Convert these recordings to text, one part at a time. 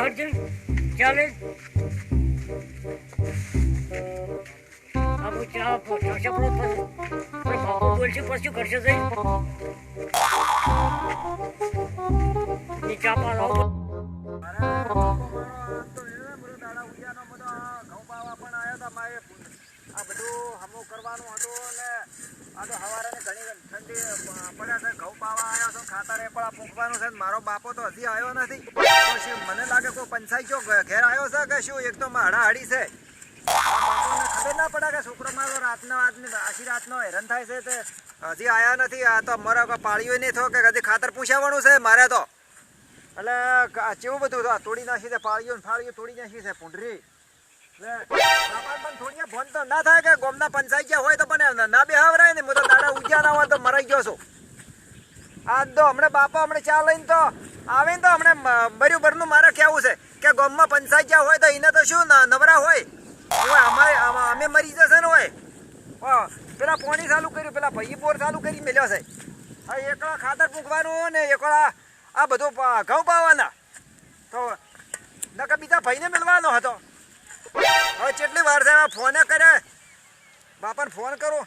હટ ચાલે આ ચા પહોંચશે પણ બાપુ બોલશે પછી કરશે જઈ ચા પા લાવો આ બધું હમો કરવાનું હતું ને આ તો હવારે ઘણી ઠંડી પડ્યા છે ઘઉં પાવા આવ્યો છું ખાતર એ પણ પૂંખવાનું છે મારો બાપો તો હજી આવ્યો નથી પછી મને લાગે કોઈ પંચાયત જો ઘેર આવ્યો છે કે શું એક તો હડાહડી છે બાપોને ખબર ના પડે કે છોકરો મારો રાતનો આખી રાતનો હેરાન થાય છે તે હજી આવ્યા નથી આ તો મારા પાળીઓ નહીં થયો કે હજી ખાતર પૂછાવવાનું છે મારે તો એટલે કેવું બધું તોડી નાખી છે પાળીઓ ફાળીઓ તોડી નાખી છે પૂંડરી થોડી ફોન તો ના થાય કે ગોમના પંચાયત ગયા હોય તો પણ ના બેહાવરાય ને હું તો દાડા ઉજ્યા ના હોય તો મરાઈ ગયો છું આ તો હમણાં બાપા હમણાં ચા લઈને તો આવે ને તો હમણાં બર્યું ભરનું મારે કેવું છે કે ગોમમાં પંચાયત ગયા હોય તો એને તો શું નવરા હોય અમે મરી જશે ને હોય પેલા પોણી ચાલુ કર્યું પેલા ભાઈ બોર ચાલુ કરી મેલ્યો છે હવે એકલા ખાતર પૂંખવાનું ને એકલા આ બધું ઘઉં પાવાના તો નકર બીજા ભાઈને મેળવાનો હતો હવે કેટલી વાર છે ફોને કરે બાપાને ફોન કરું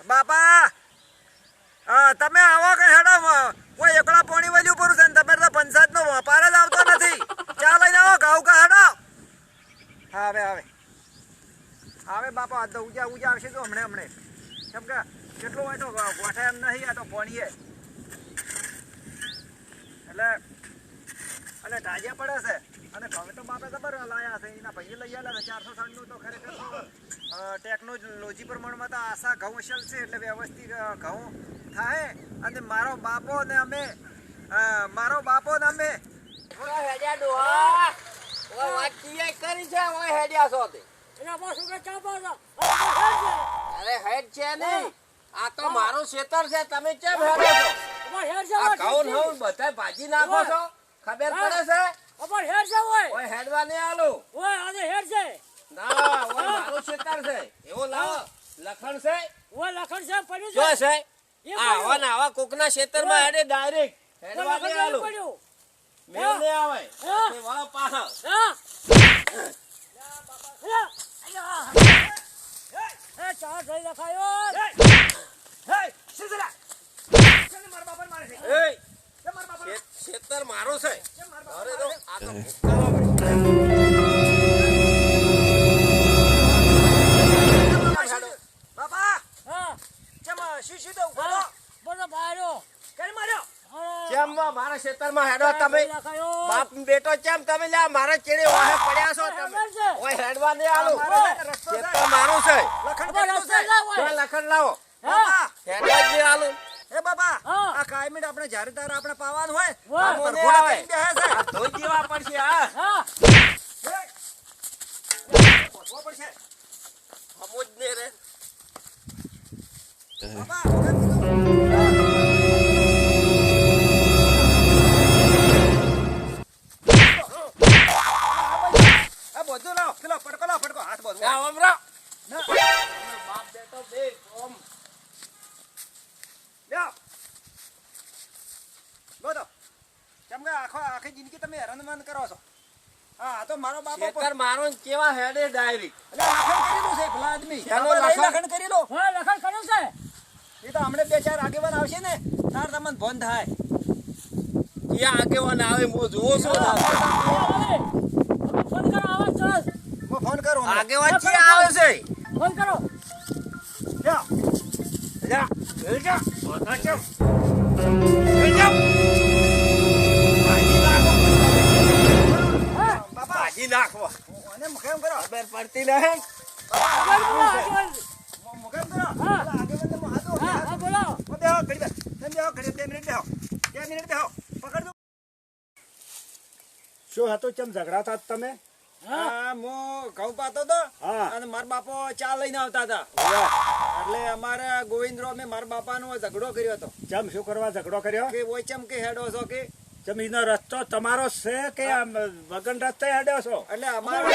બાપા તમે આવો કે હેડો કોઈ એકલા પોણી વલ્યું પડું છે ને તમે તો પંચાયતનો વેપાર જ આવતો નથી ચા લઈને આવો ઘઉં કા હેડો હા હવે બાપા તો ઉજા આવશે તો હમણે કેમ કે કેટલું હોય તો ગોઠે એમ નહીં આ તો પોણીએ એટલે તાજે પડે છે અને ઘઉં તો બાપે ખબર લાયા છે એના ભાઈએ લઈ આવેલા 460 નું તો ખરેખર ટેકનોલોજી પ્રમાણમાં તો આશા ઘઉં અસલ છે એટલે વ્યવસ્થિત ઘઉં થાય અને મારો બાપો ને અમે થોડા હેડ્યા ડોહા ઓય વાત કી કરી છે ઓય હેડ્યા છો તે એના પાછું કે ચા પા અરે હેડ છે નહીં આ તો મારું ખેતર છે તમે કેમ હેડો છો આ ઘઉં હઉં બધા ભાજી નાખો છો ખબર પડે છે અબર હેર છે ઓય હેડવા ને આલો ઓય આજે હેર છે ના ઓય મારું ખેતર છે એવો લાવો લખણ છે ઓય લખણ છે પડ્યું જો છે આવા ને આવા કોકના ખેતરમાં હેડે ડાયરેક્ટ હેડવા ને આલો મેલ ને આવે તે વાળો પાછો ચા થઈ લખાયો ખેતર મારો છે અરે તો આ તો બાપા શીશી દઉં બોલો બોલો બાયરો કઈ માર્યો કેમ મારા ખેતરમાં હેડો તમે બાપ બેટો કેમ તમે લ્યા મારા ચેડે વાહે પડ્યા છો તમે ઓય હેડવા ને આલો ખેતર મારું છે લખણ લાવો બાપા હેડવા જે આલો એ બાપા આ કાયમી આપણે જ્યારે તારે આપણે પાવાનું હોય પરખોડા કરી બેહે છે ધોઈ દેવા પડશે હા પોછવો પડશે સમજ ને રે બાપા આ બધું લાવો પેલો ફટકો હાથ બધું આમરા બાપ બેટો બે ઓમ લ્યો બોલો કેમ કે આખી જિંદગી તમે હેરાન કરો છો હા તો મારો બાપો ખેતર મારો કેવા હેડે ડાયરેક્ટ એટલે લખણ કરેલું છે ભલા આદમી ચાલો લખણ કરી લો ઓય લખણ કર્યું છે એ તો હમણે 2-4 આગેવાન આવશે ને તાર તમને ફોન થાય ક્યાં આગેવાન આવે હું જોવો છો ફોન કરો આવાજ ચાલ હું ફોન કરું આગેવાન છે આવે છે ફોન કરો લ્યો જા જા બાપા ભાજી નાખો અને મુખેમ કરો ખબર પડતી નહીં મુખેમ કરો આગેવાન ને હાથો હા બોલો ઓ બેહો ઘડી બેહો 2 મિનિટ બેહો પકડજો શું હતું ચમ ઝઘડા હતા તમે હા મો ઘઉં પાતો તો અને મારા બાપો ચા લઈને આવતા હતા એટલે અમારે ગોવિંદરો અમે મારા બાપાનો ઝઘડો કર્યો હતો ચમ શું કરવા ઝઘડો કર્યો કે ઓય ચમ કે હેડો છો કે જમીનનો રસ્તો તમારો છે કે આમ વગન રસ્તે હેડ્યો છો? એટલે અમારો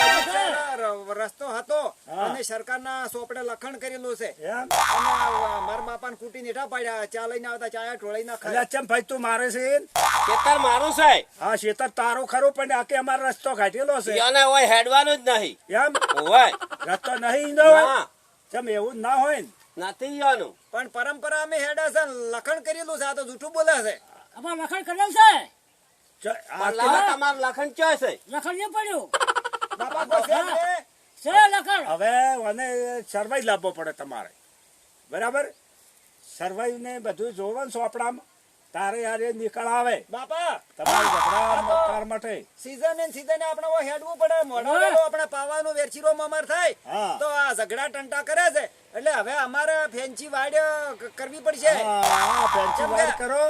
રસ્તો હતો હા. અને સરકારના સોપડે લખણ કરેલું છે એમ? અને મારા બાપાને કૂટી નીઠા પાડ્યા ચા લઈને આવતા ચાયા ઢોળી ના એટલે ખાય ચમ ભાઈ તું મારે છે? ખેતર મારું છે હા શેતર તારું ખરું પણ આકે અમારો રસ્તો કાઢેલો છે ઈયોને ઓય હેડવાનું જ નહીં એમ? ઓય રસ્તો નહીં ઈનો હોય? ના ચમ એવું જ ના હોય ને? નથી ઈયોનું પણ પરંપરા અમે હેડા છે લખણ કરેલું છે આ તો જૂઠું બોલે છે અમાર લખણ કરેલ છે. આ પણ લાલા તમારું લખન ચોય છે લખણ નહીં પડ્યું. બાપા કોઈ છે ને? છે લખણ. હવે મને સર્વાઈ લાવવો પડે તમારે, બરાબર? સર્વાઈ ને બધું જોવાનું ચોપડામાં તારે યાર એ નિકાલ આવે બાપા તમારે ઝઘડા માટે. સીઝન ને સીઝન આપણે ઓ હેડવું પડે મોઢા આપણે પાવાનું વેરચીરો મમર થાય હા. તો આ ઝઘડા ટંટા કરે છે એટલે હવે અમારે ફેન્સી વાડ કરવી પડશે હા, પેન્સિલ વાળ કરો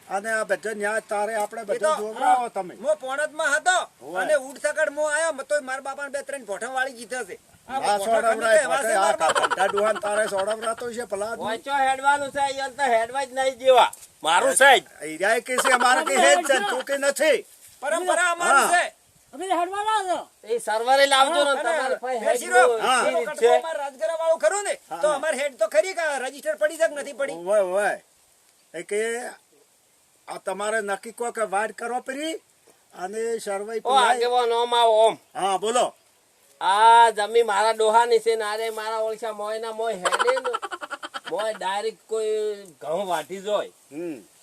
અને આ બધો ન્યાય તારે આપણે એ બધું તો જોવડાવો તમે. મો પોણતમાં હતો હોય. અને ઉડ સકડ મો આયો તો મારા બાપાને બે ત્રણ ભોઠા વાળી જીધા છે આ આ ભોઠા સોડવરાય ખાને તો એવા છે આ મારા બાપા. કાંઠા ડુહાન તારે સોડવરાતો છે ભલા આદમી. ઓય ચો હેડવાનું છે ઈયોને તો હેડવા જ નહીં જેવા મારું છે જ ઈરાય કે છે અમારે કે હેડ છે ને તું કે નથી. પરંપરા અમારી હા. છે અમે હેડવાના છો. એ સર્વરે લાવજો ને અને તમારે ભાઈ વેરચીરો, હેડવું હા. સી રીત કટકો છે અમારે રાજગરા વાળું ખરું ને તો અમારે હેડ તો ખરી કે રજીસ્ટર પડી છે કે નથી પડી ઓય ઓય એ કે આ તમારે નક્કી કો કે વાડ કરો પરી અને સર્વાઈ ઓ આગેવાનો ઓમ આવો ઓમ હા બોલો. આ જમી મારા ડોહાની છે ને આરે મારા ઓળખા મોયના મોય હેડે ને મોય ડાયરેક્ટ કોઈ ઘઉં વાટી જોય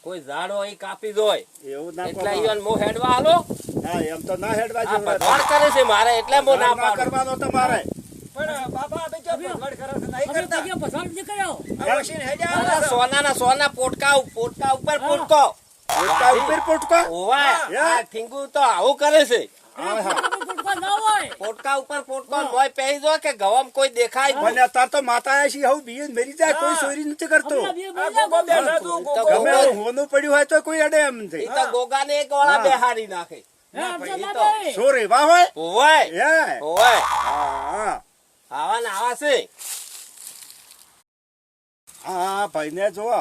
કોઈ ઝાડ હોય કાપી જોય એવું ના એટલે કરો. ઈયોને મો હેડવા હાલો હા એમ તો ના હેડવા આ જેવું ભગવાન કરે છે મારે એટલે મો ના ના પાડું કરવાનો તમારે. પણ બાપા આપણે જો ભગવાન કરે છે નહીં અમે કરતા કહીએ પસંદ નહીં કર્યો. આ મશીન હેડ્યા આવે અરે છે. સોનાના સોના પોટકા ઉપર પોટકો પોટકા ઉપર પોટકા? ઓવાય હા. આ ઠીંગુ તો આવું કરે છે હા હા. પોટકા ના હોય. પોટકા ઉપર પોટકો મોય પહેરી જો કે ગવામ કોઈ દેખાય જ પણ અત્યારે તો માતા આયા છીએ, હવે બીએ મરી જાય કોઈ ચોરી નથી કરતો. અમે બે આ મહિના ગોગો બેઠા તું, તો ગોગો. ગમે એવું હોનું પડ્યું હોય તો કોઈ અડે એમ નથી. ઈ તો ગોગાને એક વાળા હા. બેહાડી નાખે હે, આમ તો ભાઈ, ના ઈ તો. ભાઈ. શું રેવા હોય? ઓવાય હે ઓવાય હા હા. આવા ને આવા છે હા ભાઈને જુઓ,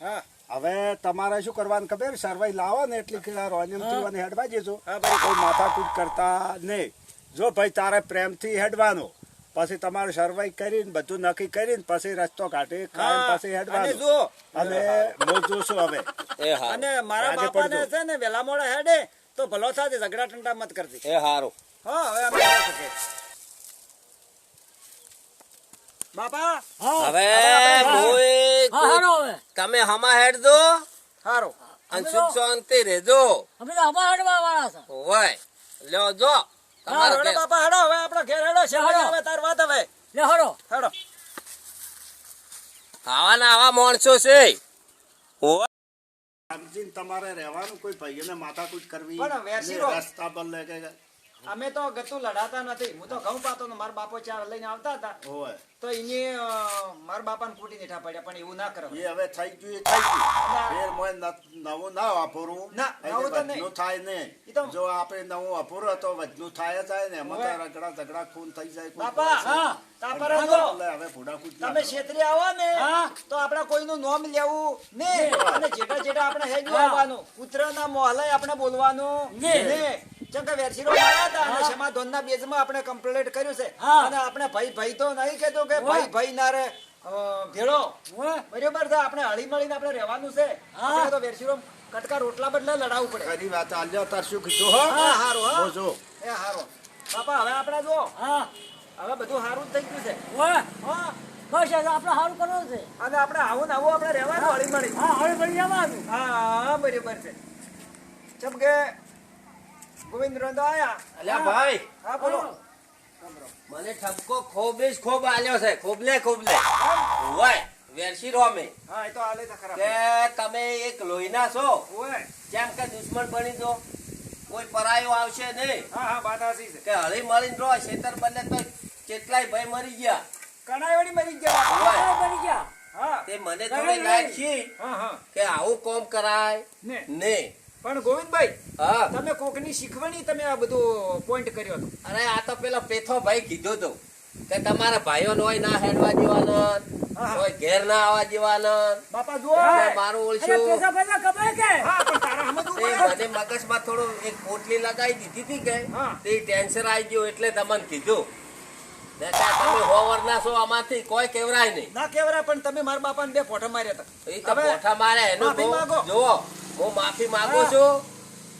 હા હવે તમારે શું કરવાનું ખબર? સર્વાઈ લાવો ને એટલી કેળા રોનિયમથી મને હેડવા દેજો. હા, બરાબર. કોઈ માથાકૂટ કરતા નહીં. જો ભાઈ તારે પ્રેમથી હેડવાનું, પછી તમારે સર્વાઈ કરીને બધું નક્કી કરીને પછી રસ્તો કાઢી ખાઈને હા. પછી અને હેડવાનું. જો અને હું જોશું હવે. એ હારું અને મારા આજે બાપાને પડજો. છે ને વેલા મોડા હેડે તો ભલો સાથે ઝઘડા ટંટા મત કરતી એ હારું હા હવે અમે ના શકીએ. બાપા હવે હા, કોઈ હા, હારો હવે. તમે હમા હેડ દો હારો અને સુખ શાંતિ રહેજો અમે તો હવા હેડવા વાળા છે. ઓવાય લ્યો જો તમારો હેડો ઘેર. બાપા હેડો હવે આપણો ઘેર હેડો છે હેડો. હવે તાર વાત હવે લે હારો. હેડો આવા ને આવા માણસો છે ઓવાય સમજીને તમારે રહેવાનું, કોઈ ભાઈઓને માથાકૂટ કરવી પણ વેરશીરો. ને રસ્તા પર લે કે અમે તો ગતું લડાતા નથી હું તો ઘઉં પાતો ને મારા બાપો ચાર લઈને આવતા હતા હોય. તો એને મારા બાપાને કૂટી નીઠા પડ્યા પણ એવું ના કરો એ હવે થઈ ગયું એ થઈ ગયું. ફેર મોય નવું ના વાપરવું. ના, એટલે નવું તો નહીં. વધનું થાય ને. ઈ તો- જો આપણે નવું વાપરો તો વધનું થાય જાય ને એમાં તો હવે. રગડા ઝઘડા ખૂન થઈ જાય. કોઈ બાપા કોઈ હા પણ તાપર રસ્તા જો પર લે, હવે ભૂડાકૂટ ના તમે કરો. છેતરી આવો ને હા. તો આપડા કોઈનું નામ લેવું ને અને જેટા જેટા આપણે હેજવું આવવાનું કૂતરાના મોહલય આપણે બોલવાનું ને. ને જેમ કે વેરશીરો માર્યા હતા અને સમાધોનના બેઝમાં આપણે કમ્પ્લીટ કર્યું છે હા. અને આપણે ભાઈ ભાઈ તો નહીં કહેતો કે વાહ. ભાઈ ભાઈ ના રે ભેળો વાહ. બરાબર છે આપણે હળી મળીને આપણે રહેવાનું છે હા. આપણે તો વેરશીરો કટકા રોટલા બદલે લડાવવું પડે ખરી વાત આલ્યો તાર શું કીધું હો? હા હારું હા બોજો. એ હારું બાપા હવે આપણે જો હા. હવે બધું સારું જ થઈ ગયું છે ઓય. હા બસ હવે આપણે સારું કરવું છે. અને આપણે આવું ને આવું આપણે રહેવાનું હળી મળી હા હવે બની જવાનું. હા બરાબર છે જેમ કે ગોવિંદ રોંદો આયા અલ્યા ભાઈ હા બોલો મને ઠપકો ખોબે જ ખોબ આલ્યો છે ખોબલે ખોબલે ઓવાય વેરશી રોમે હા એ તો હાલે તો ખરાબ કે તમે એક લોહીના છો ઓય જેમ કે દુશ્મન બની દો કોઈ પરાયો આવશે નહીં હા હા વાત હાચી છે કે હળી મળીને રહો ખેતર બને તો કેટલાય ભાઈ મરી ગયા કણાઈ મરી ગયા બાપા. ઓવાય હવે બની ગયા. હા તે મને થોડી લાગી હા હા કે આવું કોમ કરાય ને ને પણ ગોવિંદભાઈ હા તમે કોકની શીખવણી તમે આ બધું પોઈન્ટ કર્યો હતો અરે આ તો પેલો પેથો ભાઈ કીધું તું કે તમારા ભાઈઓ હોય ના હેડવા જેવાના હા. કોઈ ઘેર ના આવવા જેવાના બાપા જુઓ તમે મારું અરે ઓળશું પૈસા પૈસા કમાય કે? હા પણ તારા સમજવું એ પડે મને મગજમાં થોડો એક પોટલી લગાવી દીધી હતી કે હા. તે ટેન્શન આવી ગયું એટલે તમને કીધું નહીંતર તમે હોવર ના છો આમાંથી કોઈ કેવરાય નહીં ના કેવરા પણ તમે મારા બાપાને બે ફોટા માર્યા હતા એ તો હવે પોઠા માર્યા એનું માફી માંગો. જુઓ હું માફી માંગુ હા. છું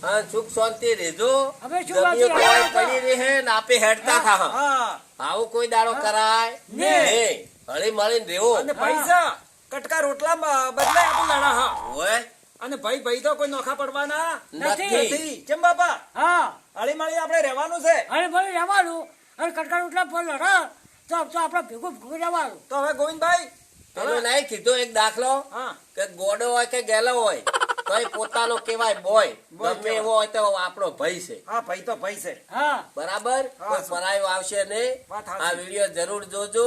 અને સુખ શાંતિ રહેજો હવે શું જમીન બાકી કોઈ રહ્યા પડી રહે ને આપે હેડતા થા હા આવું કોઈ દાડો કરાય નહીં હળી મળીને રહેવો અને પૈસા કટકા રોટલા બદલાય આપણે લડા હા હોય અને ભાઈ તો કોઈ નોખા પડવાના નથી નથી કેમ બાપા હા હળી મળી આપણે રહેવાનું છે અને ભલે રહેવાનું અને કટકા ઉઠલા પર લડા તો આપણે ભેગું ભેગું રહેવાનું તો હવે ગોવિંદભાઈ પેલું નહીં કીધું એક દાખલો હા કે ગોડો હોય કે ગેલો હોય તો પોતાનો કેવાય બોય બોય ગમે કહેવાય. એવો હોય તો આપણો ભાઈ છે હા ભાઈ તો ભાઈ છે હા બરાબર હા, કોઈ પરાયો આવશે નહીં વાત સાચી. આ વિડીયો જરૂર જોજો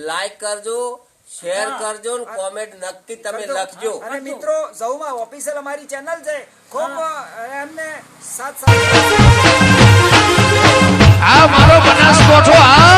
લાઈક કરજો શેર હા. કરજો ને કોમેન્ટ નક્કી તમે કરજો. લખજો અને મિત્રો ઝઉમાં ઓફિશિયલ અમારી ચેનલ છે ખૂબ એમને સાથ આ મારો બનાસકોઠો આ